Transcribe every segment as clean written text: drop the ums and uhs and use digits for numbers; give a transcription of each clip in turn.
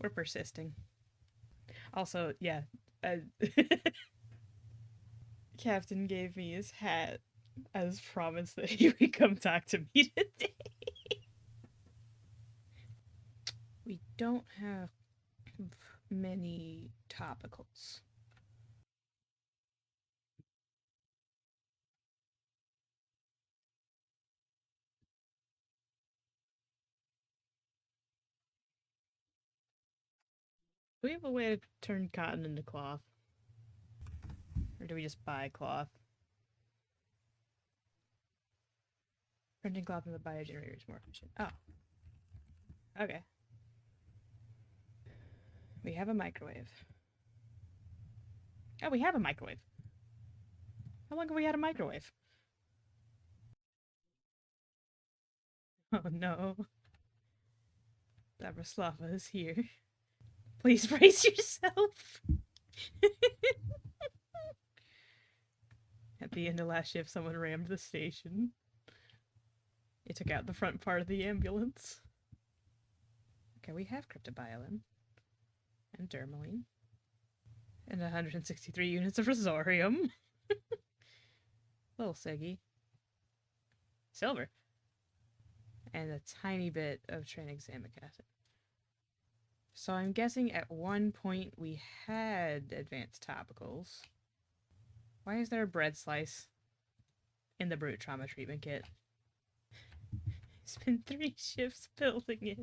We're persisting. Also, yeah, uh, Captain gave me his hat as promise that he would come talk to me today. We don't have many topicals. Do we have a way to turn cotton into cloth? Or do we just buy cloth? Printing cloth in the biogenerator is more efficient. Oh, okay. We have a microwave. Oh, we have a microwave. How long have we had a microwave? Oh no. Dabraslava is here. Please brace yourself. At the end of last shift, someone rammed the station. It took out the front part of the ambulance. Okay, we have cryptobiolin and dermaline and 163 units of rosorium. Little Siggy. Silver. And a tiny bit of tranexamic acid. So I'm guessing at one point we had advanced topicals. Why is there a bread slice in the brute trauma treatment kit? It's been 3 shifts building it.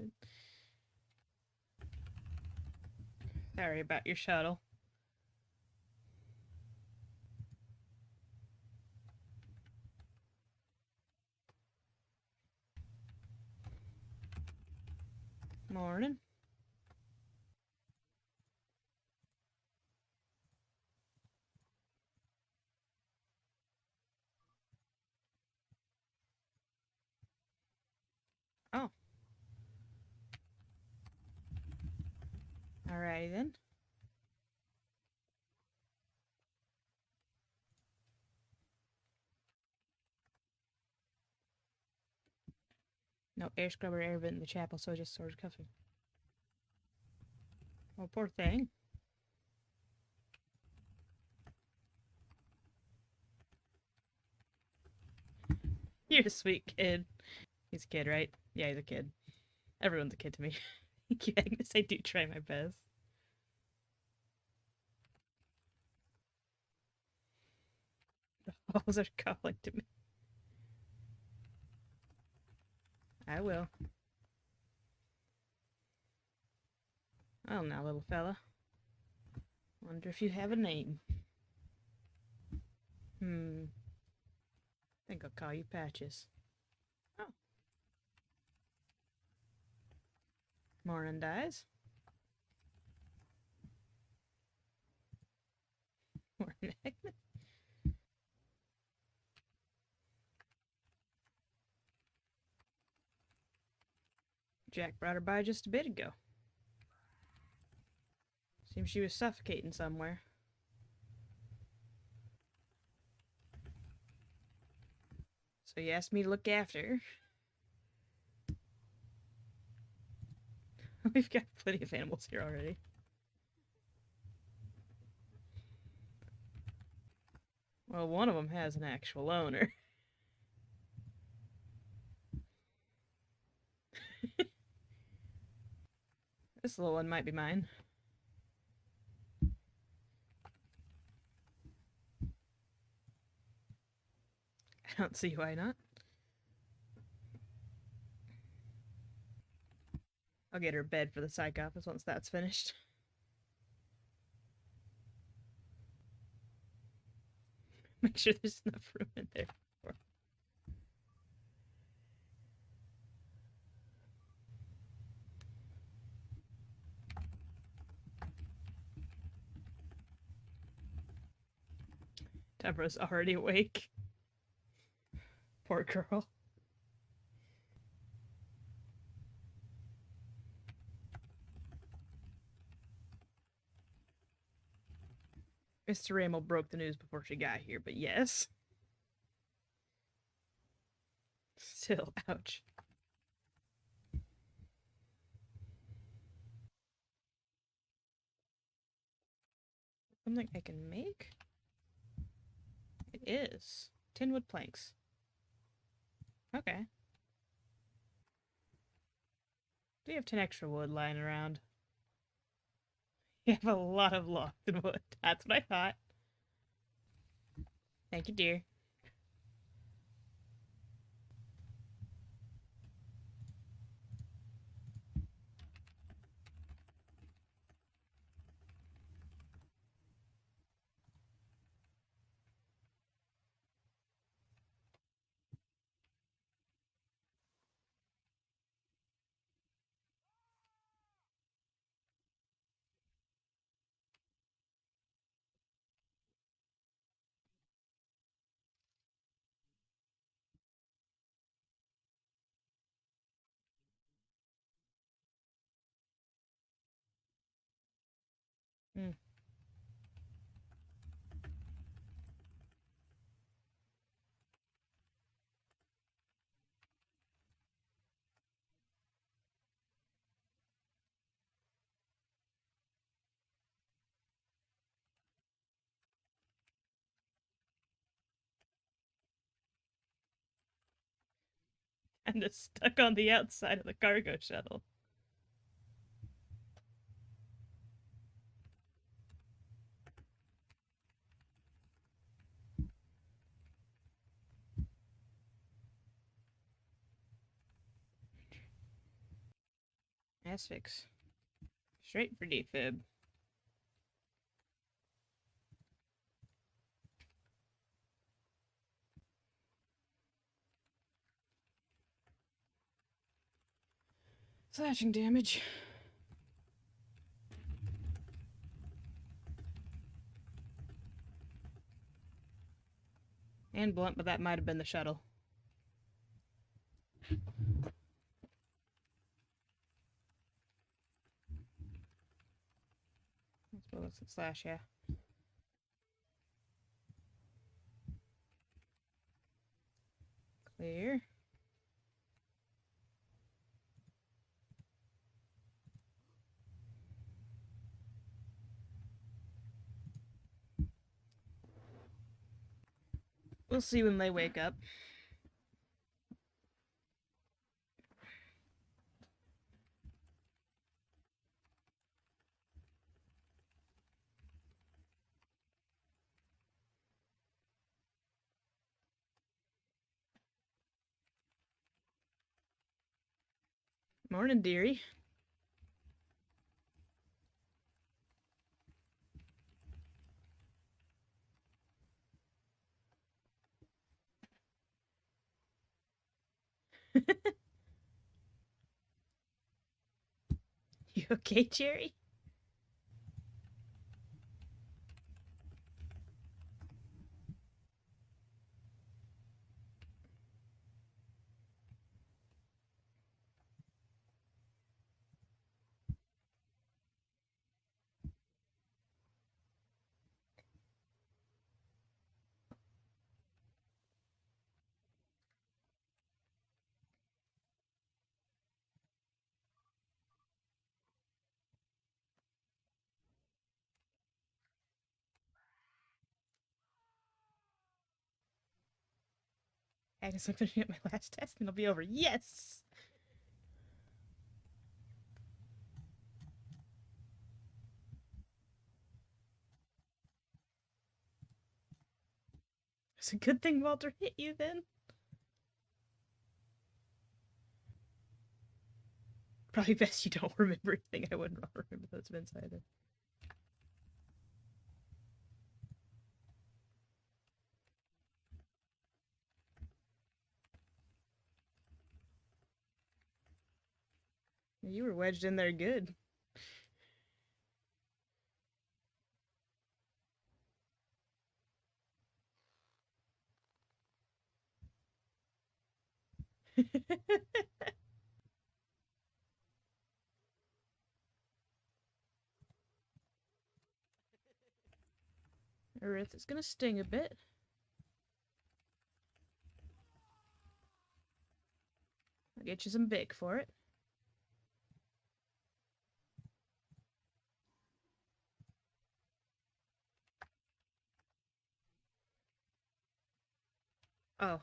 Sorry about your shuttle. Morning. Oh. Alrighty then. No air scrubber air vent in the chapel, so I just sort of cuffing. Oh, poor thing. You're a sweet kid. He's a kid, right? Yeah, he's a kid. Everyone's a kid to me. Thank you, Agnes. I do try my best. The halls are calling to me. I will. Well, now, little fella. Wonder if you have a name. Think I'll call you Patches. Oh. Morning, Dies. Morning, Agnes. Jack brought her by just a bit ago. Seems she was suffocating somewhere. So he asked me to look after her. We've got plenty of animals here already. Well, one of them has an actual owner. This little one might be mine. I don't see why not. I'll get her bed for the psych office once that's finished. Make sure there's enough room in there for her. Deborah's already awake. Poor girl. Mr. Ramel broke the news before she got here, but yes. Still, ouch. Something I can make? It is. Tin wood planks. Okay. Do you have 10 extra wood lying around? You have a lot of logs and wood. That's what I thought. Thank you, dear. Mm. I'm just stuck on the outside of the cargo shuttle. Asphyx. Straight for defib. Slashing damage. And blunt, but that might have been the shuttle. Well, it's a slash, yeah. Clear. We'll see when they wake up. Morning, dearie. You okay, Jerry? Agnes, I'm finishing up my last test and it'll be over. Yes! It's a good thing Walter hit you then. Probably best you don't remember anything. I wouldn't remember those events either. You were wedged in there good. Earth is gonna sting a bit. I'll get you some bake for it. Oh.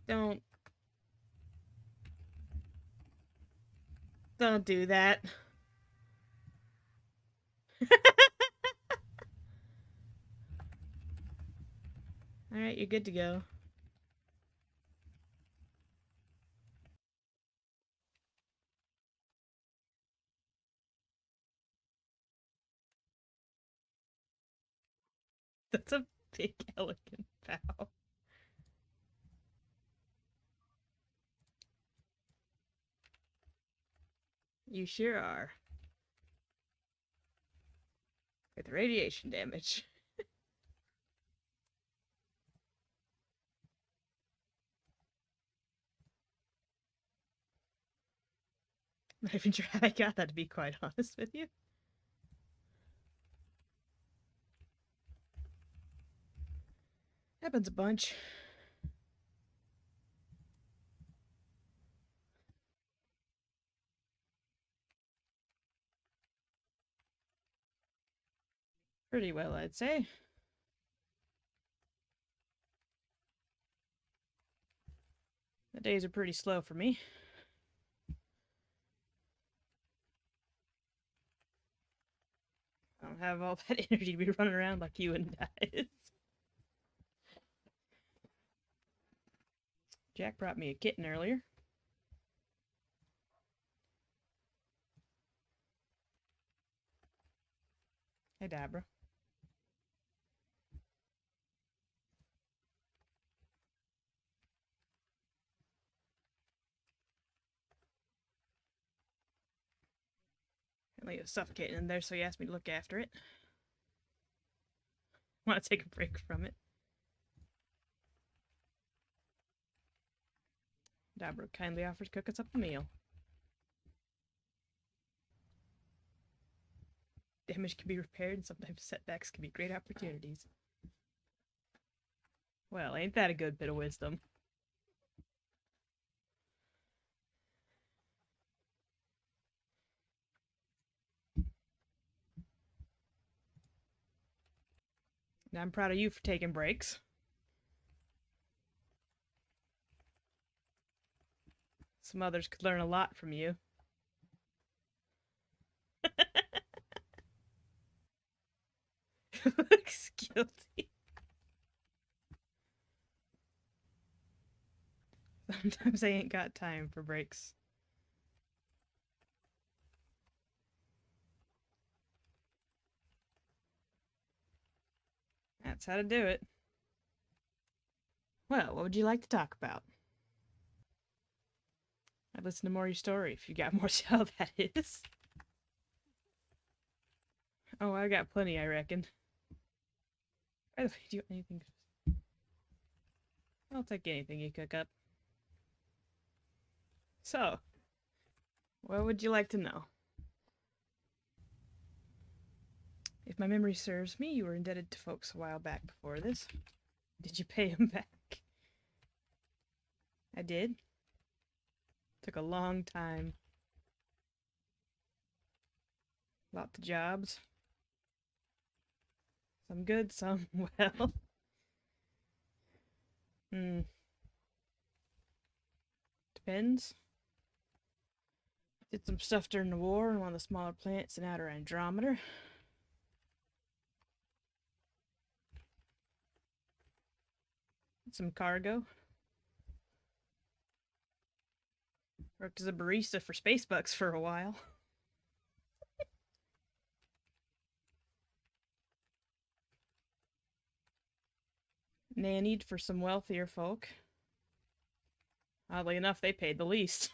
Don't. Don't do that. Alright, you're good to go. That's a big, elegant bow. You sure are. With radiation damage. Not even sure how I got that, to be quite honest with you. Happens a bunch. Pretty well, I'd say. The days are pretty slow for me. I don't have all that energy to be running around like you and guys. Jack brought me a kitten earlier. Hey, Dabra. Apparently it was suffocating in there, so he asked me to look after it. I want to take a break from it. Dabra kindly offered to cook us up a meal. Damage can be repaired, and sometimes setbacks can be great opportunities. Well, ain't that a good bit of wisdom? And I'm proud of you for taking breaks. Some others could learn a lot from you. Looks guilty. Sometimes I ain't got time for breaks. That's how to do it. Well, what would you like to talk about? I'd listen to more of your story if you got more to tell, that is. Oh, I got plenty, I reckon. By the way, do you want anything? I'll take anything you cook up. So, what would you like to know? If my memory serves me, you were indebted to folks a while back before this. Did you pay them back? I did. Took a long time. Lots of jobs. Some good, some well. Hmm. Depends. Did some stuff during the war in one of the smaller planets in outer Andromeda. Some cargo. Worked as a barista for Spacebucks for a while. Nannied for some wealthier folk. Oddly enough, they paid the least.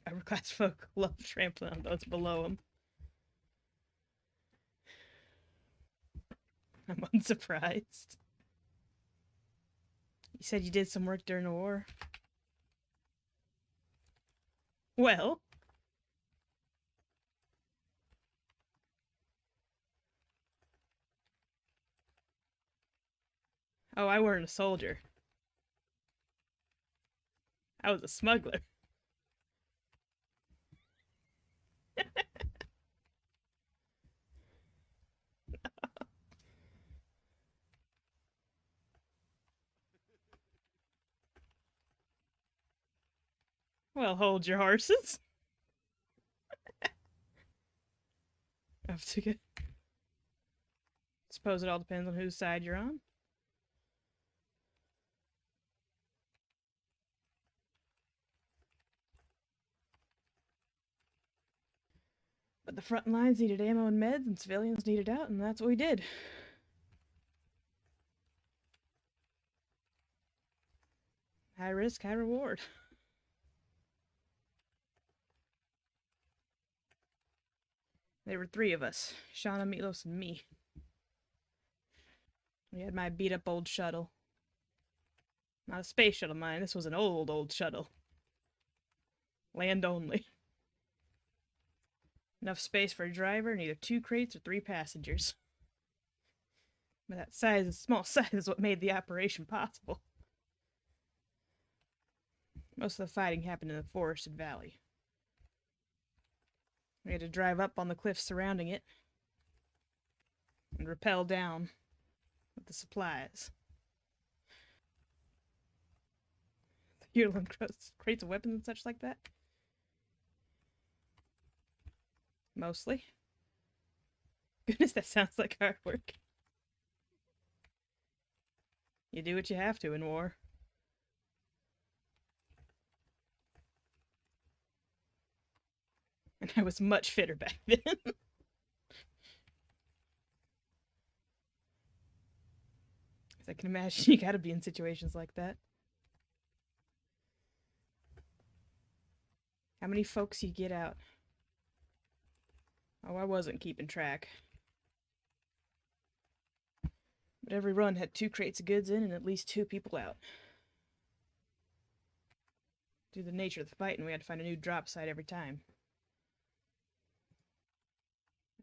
Upper class folk love trampling on those below them. I'm unsurprised. You said you did some work during the war. Well, oh, I weren't a soldier. I was a smuggler. Well, hold your horses. Up to get. Suppose it all depends on whose side you're on. But the front lines needed ammo and meds, and civilians needed out, and that's what we did. High risk, high reward. There were three of us, Shauna, Milos, and me. We had my beat-up old shuttle. Not a space shuttle, mine. This was an old shuttle. Land only. Enough space for a driver and either 2 crates or 3 passengers. But that small size is what made the operation possible. Most of the fighting happened in the forested valley. We had to drive up on the cliffs surrounding it and rappel down with the supplies. The yearling crates of weapons and such like that? Mostly. Goodness, that sounds like hard work. You do what you have to in war. And I was much fitter back then. I can imagine you gotta be in situations like that. How many folks you get out? Oh, I wasn't keeping track. But every run had 2 crates of goods in and at least 2 people out. Due to the nature of the fight, and we had to find a new drop site every time.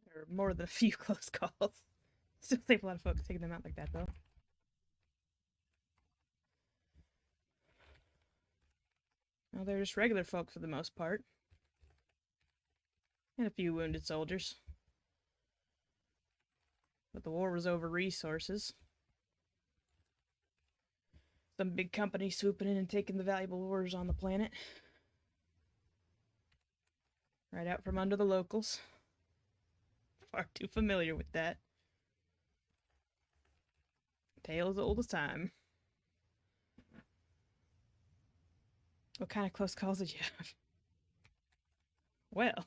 There were more than a few close calls. Still save a lot of folks taking them out like that, though. Well, they're just regular folk for the most part. And a few wounded soldiers. But the war was over resources. Some big company swooping in and taking the valuable ores on the planet. Right out from under the locals. Far too familiar with that. Tale as old as time. What kind of close calls did you have? Well.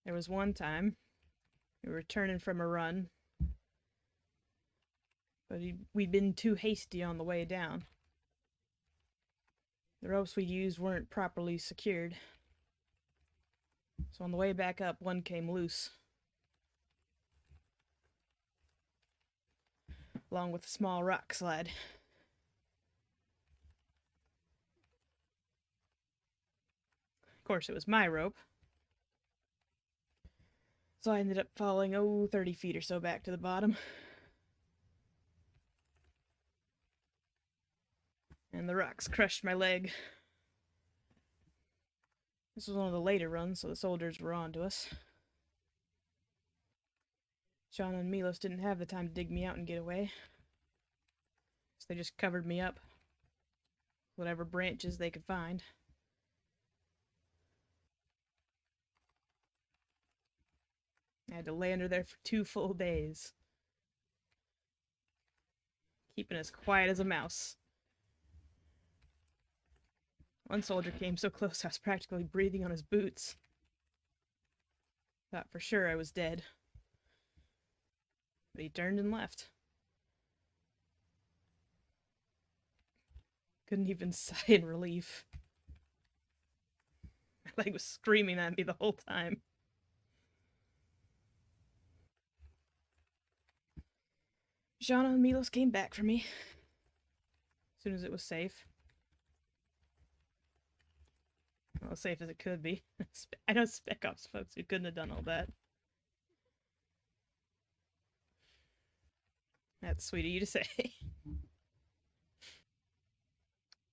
There was one time we were returning from a run, but we'd been too hasty on the way down. The ropes we used weren't properly secured, so on the way back up, one came loose, along with a small rock slide. Of course, it was my rope, so I ended up falling, 30 feet or so back to the bottom. And the rocks crushed my leg. This was one of the later runs, so the soldiers were on to us. Shauna and Milos didn't have the time to dig me out and get away, so they just covered me up. Whatever branches they could find. I had to lay under there for 2 full days, keeping as quiet as a mouse. One soldier came so close I was practically breathing on his boots. Thought for sure I was dead. But he turned and left. Couldn't even sigh in relief. My leg was screaming at me the whole time. Shauna and Milos came back for me as soon as it was safe. Well, as safe as it could be. I know Spec Ops folks who couldn't have done all that. That's sweet of you to say.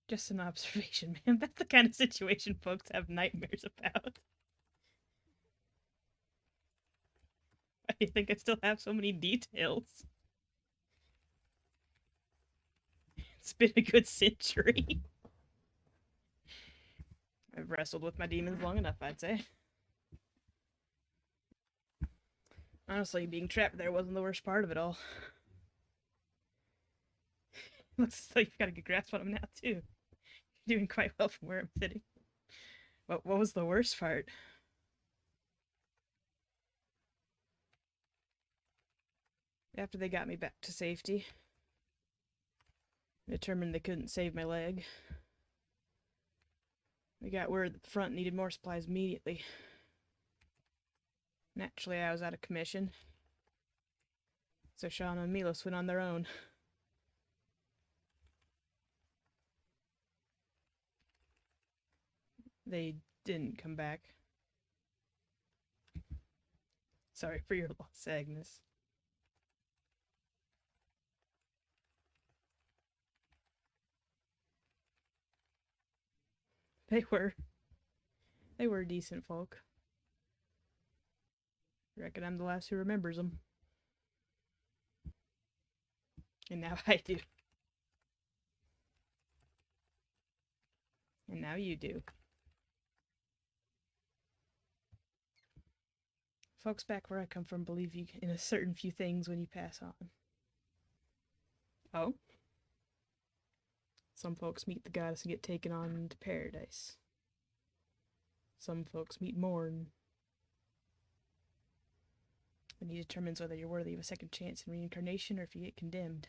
Just an observation, man. That's the kind of situation folks have nightmares about. Why do you think I still have so many details? It's been a good century. I've wrestled with my demons long enough, I'd say. Honestly, being trapped there wasn't the worst part of it all. Looks like you've got a good grasp on them now, too. You're doing quite well from where I'm sitting. What was the worst part? After they got me back to safety, determined they couldn't save my leg. They got word that the front needed more supplies immediately. Naturally, I was out of commission, so Shauna and Milos went on their own. They didn't come back. Sorry for your loss, Agnes. They were. They were decent folk. Reckon I'm the last who remembers them. And now I do. And now you do. Folks back where I come from believe you in a certain few things when you pass on. Oh? Some folks meet the goddess and get taken on into paradise. Some folks meet Morn, and he determines whether you're worthy of a second chance in reincarnation or if you get condemned.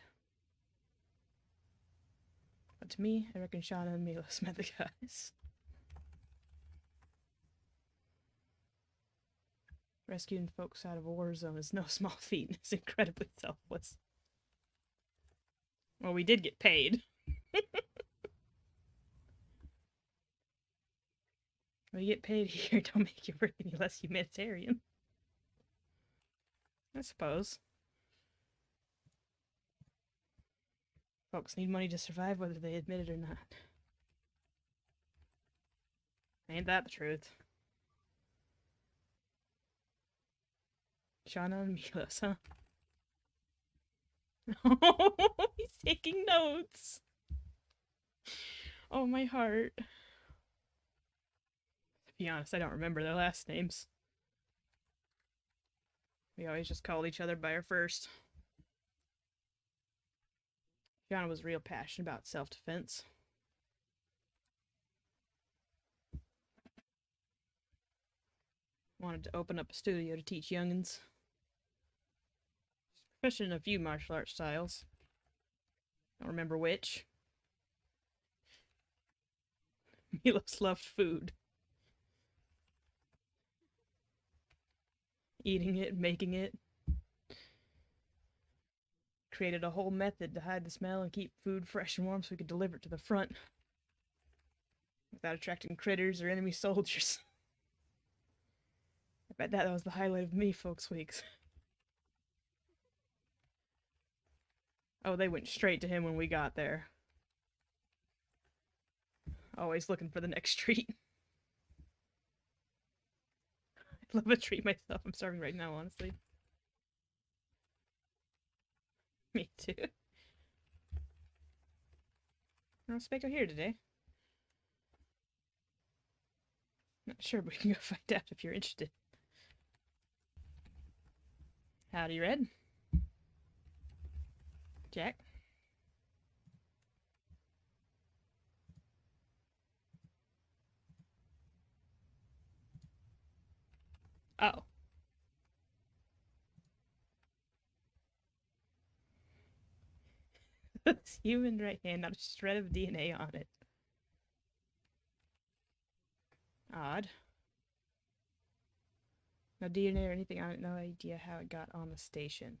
But to me, I reckon Shauna and Milos met the goddess. Rescuing folks out of a war zone is no small feat and is incredibly selfless. Well, we did get paid. When you get paid here, don't make your work any less humanitarian. I suppose. Folks need money to survive whether they admit it or not. Ain't that the truth? Shauna and Milos, huh? Oh, he's taking notes. Oh, my heart. To be honest, I don't remember their last names. We always just called each other by our first. Shauna was real passionate about self-defense. Wanted to open up a studio to teach youngins. Especially in a few martial arts styles. Don't remember which. Milos loved food. Eating it, making it. Created a whole method to hide the smell and keep food fresh and warm so we could deliver it to the front without attracting critters or enemy soldiers. I bet that was the highlight of me folks' weeks. Oh, they went straight to him when we got there. Always looking for the next treat. I'd love a treat myself. I'm starving right now, honestly. Me too. No Specto here today. Not sure, but we can go find out if you're interested. Howdy, Red. Jack. Oh. It's human right hand, not a shred of DNA on it. Odd. No DNA or anything on it, no idea how it got on the station.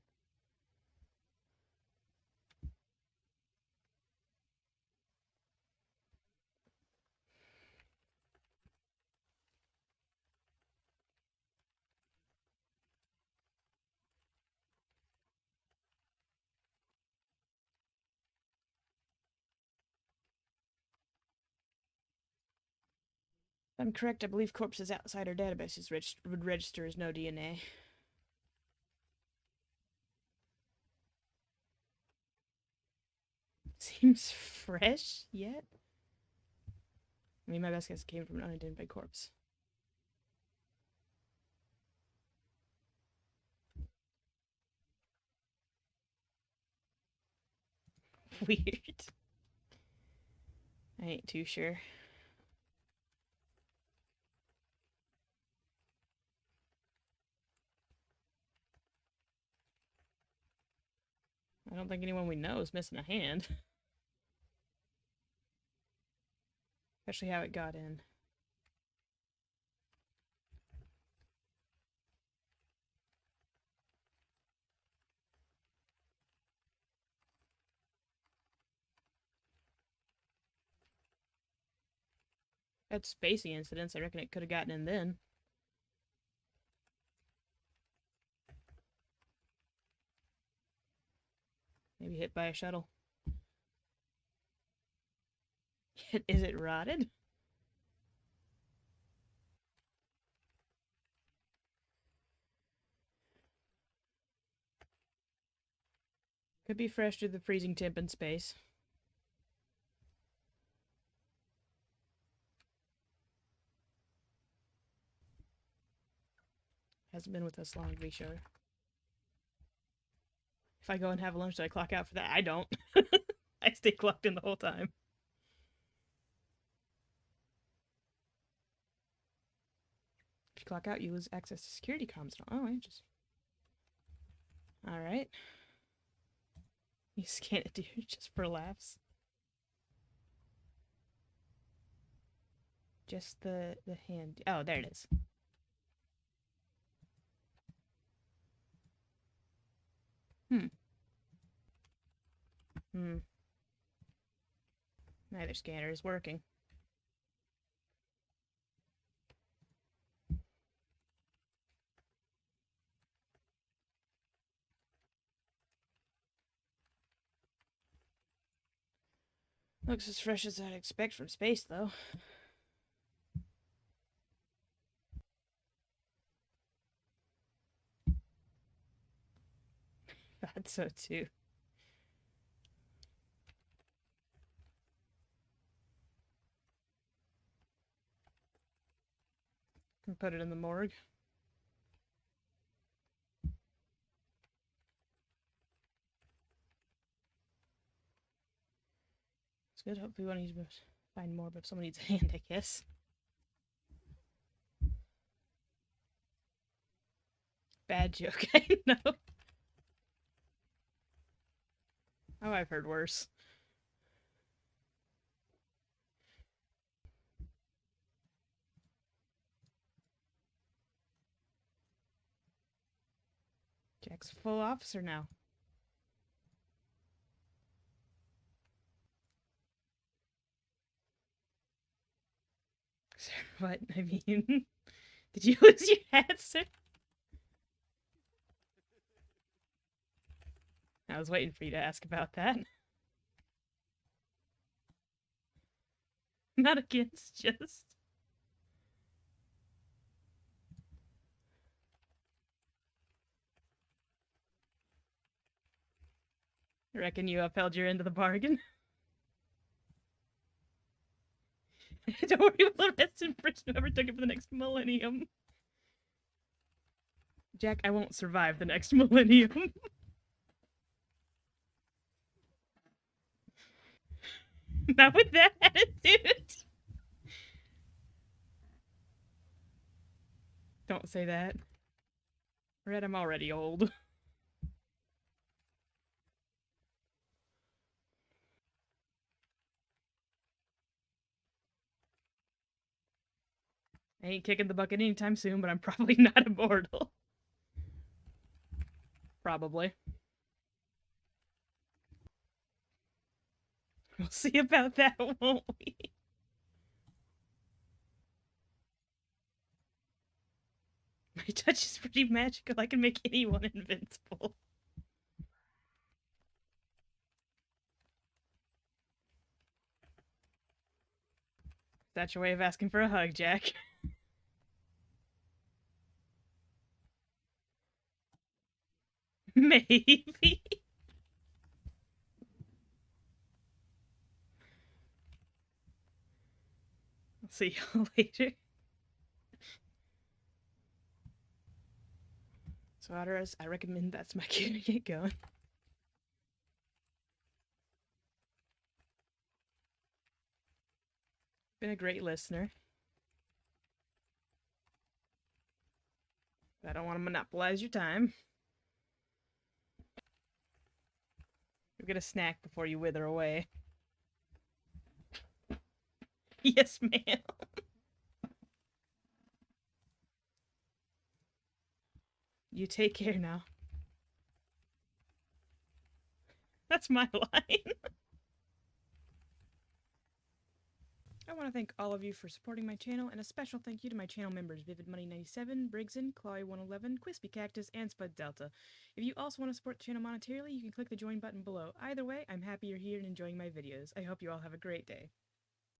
If I'm correct, I believe corpses outside our databases would register as no DNA. Seems fresh yet. I mean, my best guess came from an unidentified corpse. Weird. I ain't too sure. I don't think anyone we know is missing a hand. Especially how it got in. That spacey incidents, I reckon it could have gotten in then. Maybe hit by a shuttle. Is it rotted? Could be fresh through the freezing temp in space. Hasn't been with us long to be sure. If I go and have lunch, do I clock out for that? I don't. I stay clocked in the whole time. If you clock out, you lose access to security comms. Oh, I just. Alright. You scan it, dude, just for laughs. Just the hand. Oh, there it is. Hmm. Neither scanner is working. Looks as fresh as I'd expect from space, though. Thought so, too. Can put it in the morgue. It's good. Hopefully, we won't need to find more, but if someone needs a hand, I guess. Bad joke, I know. Oh, I've heard worse. Jack's a full officer now. Sir, what? I mean, did you lose your hat, sir? I was waiting for you to ask about that. Not against, just. I reckon you upheld your end of the bargain. Don't worry, we'll arrest and prison whoever took it for the next millennium. Jack, I won't survive the next millennium. Not with that attitude. Don't say that. Red, I'm already old. I ain't kicking the bucket anytime soon, but I'm probably not immortal. Probably. We'll see about that, won't we? My touch is pretty magical. I can make anyone invincible. That's your way of asking for a hug, Jack. Maybe. See you later. So, Otters, I recommend that's my cue to get going. Been a great listener. I don't want to monopolize your time. You'll get a snack before you wither away. Yes, ma'am. You take care now. That's my line. I want to thank all of you for supporting my channel, and a special thank you to my channel members Vivid Money 97, Brigson, Chloe 111, Quispy Cactus, and Spud Delta. If you also want to support the channel monetarily, you can click the join button below. Either way, I'm happy you're here and enjoying my videos. I hope you all have a great day.